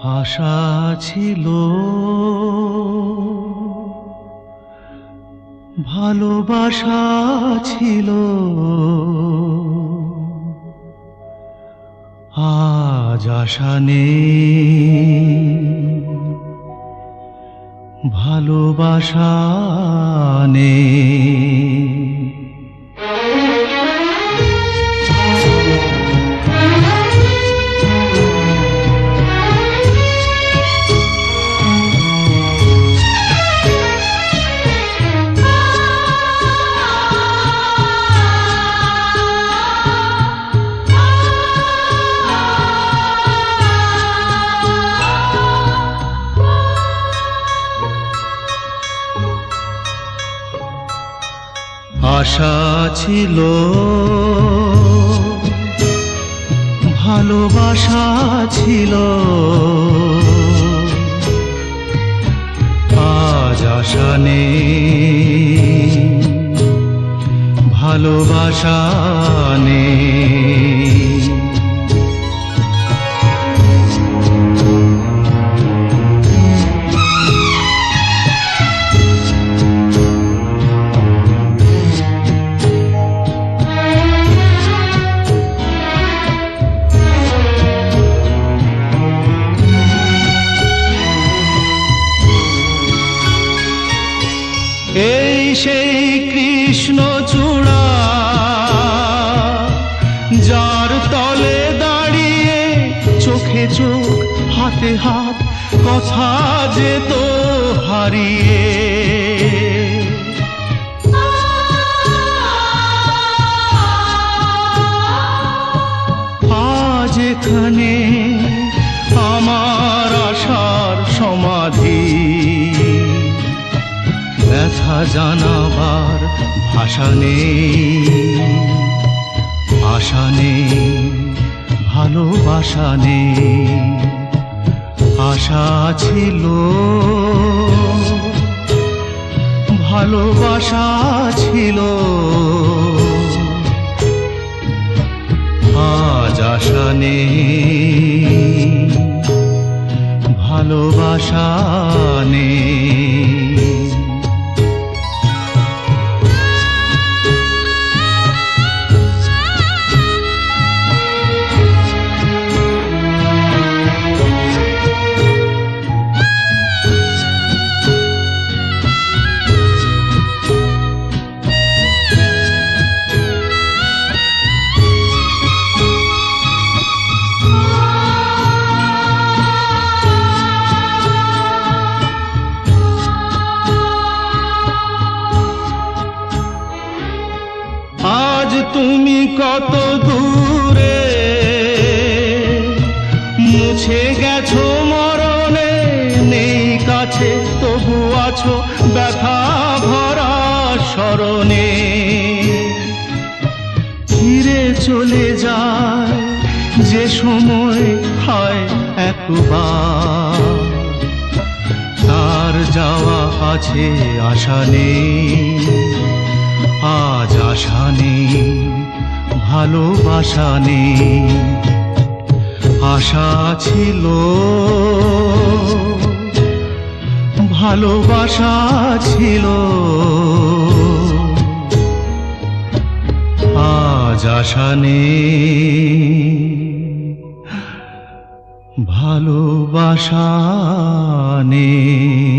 আশা ছিল, ভালোবাসা ছিল, আজ আশা নেই, ভালোবাসা নেই। আশা ছিল, ভালোবাসা ছিল, আজ আশা নেই, ভালোবাসা নেই। এই সেই কৃষ্ণচূড়া, যার তলে দাঁড়িয়ে চোখে চোখ হাতে হাত কথা যেত হারিয়ে। আজ এখানে আমার আশার সমাধি, ব্যথা জানাবার ভাষা নেই, আশা নেই, ভালোবাসা নেই। আশা ছিল, ভালোবাসা ছিল, আজ আশা নেই, ভালোবাসা নেই। আজ তুমি কত দূরে, মুছে গেছো মরণে, নেই কাছে তবু আছো ব্যথা ভরা স্মরণে। ফিরে চলে যায় যে সময় হয় একবার, তার যাওয়া আছে আশা নেই, আজ আশা নেই, ভালোবাসা নেই। আশা ছিল, ভালোবাসা ছিল, আজ আশা নেই, ভালোবাসা নেই।